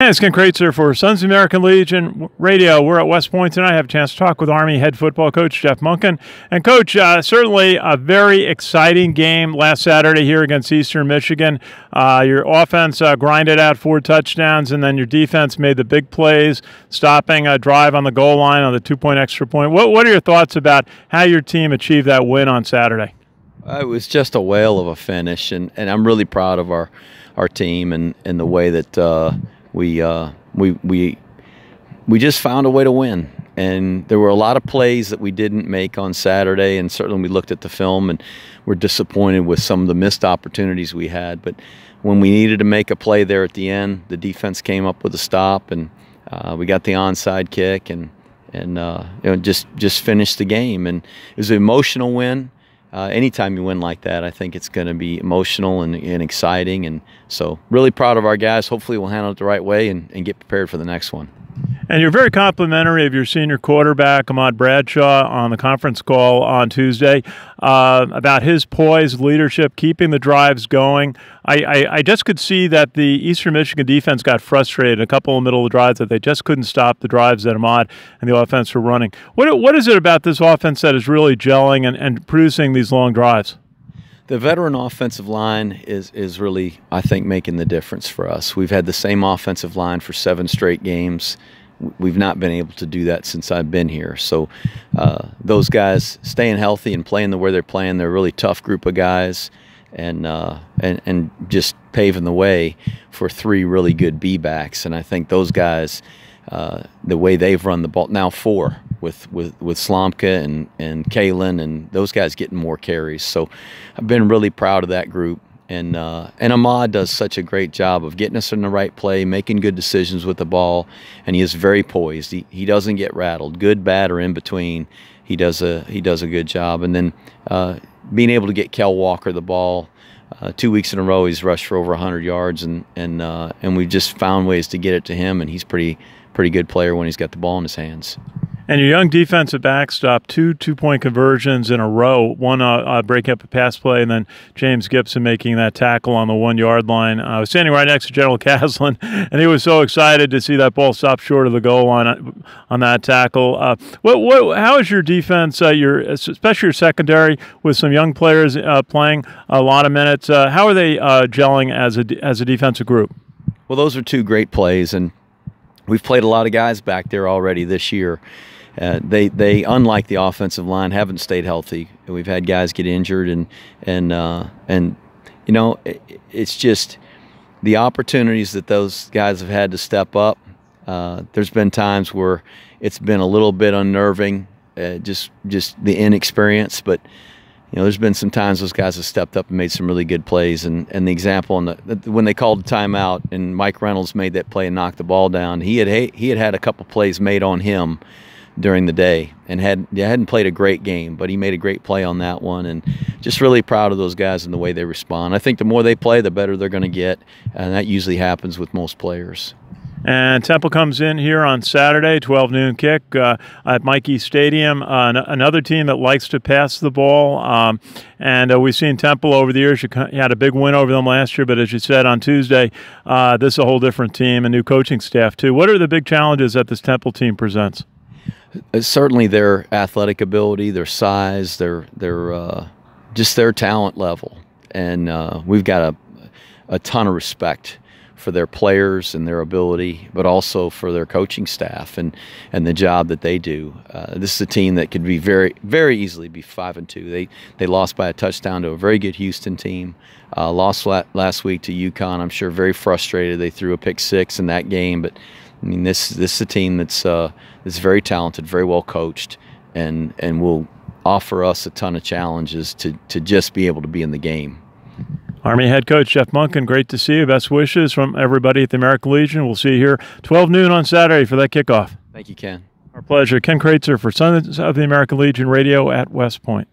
Hey, it's Ken Kraetzer for Sons of the American Legion Radio. We're at West Point tonight. I have a chance to talk with Army head football coach Jeff Monken. And, Coach, certainly a very exciting game last Saturday here against Eastern Michigan. Your offense grinded out 4 touchdowns, and then your defense made the big plays, stopping a drive on the goal line on the 2-point extra point. What are your thoughts about how your team achieved that win on Saturday? It was just a whale of a finish, and I'm really proud of our team and the way that we just found a way to win. And there were a lot of plays that we didn't make on Saturday, and certainly we looked at the film and were disappointed with some of the missed opportunities we had. But when we needed to make a play there at the end, the defense came up with a stop, and we got the onside kick and just finished the game. And it was an emotional win. Anytime you win like that, I think it's going to be emotional and exciting. And so really proud of our guys. Hopefully we'll handle it the right way and get prepared for the next one. And you're very complimentary of your senior quarterback, Ahmad Bradshaw, on the conference call on Tuesday about his poise, leadership, keeping the drives going. I just could see that the Eastern Michigan defense got frustrated a couple of middle of the drives that they just couldn't stop the drives that Ahmad and the offense were running. What is it about this offense that is really gelling and producing these long drives? The veteran offensive line is really, I think, making the difference for us. We've had the same offensive line for 7 straight games. We've not been able to do that since I've been here. So those guys staying healthy and playing the way they're playing, they're a really tough group of guys, and just paving the way for 3 really good B-backs. And I think those guys, the way they've run the ball, now 4 with Slomka and Kalen, and those guys getting more carries. So I've been really proud of that group. And Ahmad does such a great job of getting us in the right play, making good decisions with the ball, and he is very poised. He doesn't get rattled, good, bad, or in between. He does a good job. And then being able to get Kel Walker the ball 2 weeks in a row, he's rushed for over 100 yards, and we've just found ways to get it to him. And he's pretty good player when he's got the ball in his hands. And your young defensive back stopped 2 2-point conversions in a row, one breaking up a pass play, and then James Gibson making that tackle on the 1-yard line. I was standing right next to General Caslin, and he was so excited to see that ball stop short of the goal line on that tackle. How is your defense, especially your secondary, with some young players playing a lot of minutes? How are they gelling as a defensive group? Well, those are 2 great plays, and we've played a lot of guys back there already this year. They unlike the offensive line, haven't stayed healthy. We've had guys get injured, and you know, it's just the opportunities that those guys have had to step up. There's been times where it's been a little bit unnerving, just the inexperience, but you know, there's been some times those guys have stepped up and made some really good plays. And the example when they called the timeout and Mike Reynolds made that play and knocked the ball down, he had a couple plays made on him during the day and hadn't played a great game, but he made a great play on that one. And just really proud of those guys and the way they respond. I think the more they play, the better they're going to get, and that usually happens with most players. And Temple comes in here on Saturday, 12 noon kick at Mikey Stadium, another team that likes to pass the ball. And we've seen Temple over the years. You had a big win over them last year, but as you said on Tuesday, this is a whole different team, a new coaching staff too. What are the big challenges that this Temple team presents? Certainly their athletic ability, their size, just their talent level. And we've got a ton of respect for their players and their ability, but also for their coaching staff and the job that they do. This is a team that could be very, very easily be 5-2. They lost by a touchdown to a very good Houston team. Lost last week to UConn. I'm sure very frustrated. They threw a pick-6 in that game, but I mean, this is a team that's very talented, very well coached, and will offer us a ton of challenges to just be able to be in the game. Army head coach Jeff Monken, great to see you. Best wishes from everybody at the American Legion. We'll see you here 12 noon on Saturday for that kickoff. Thank you, Ken. Our pleasure. Ken Kraetzer for Sons of the American Legion Radio at West Point.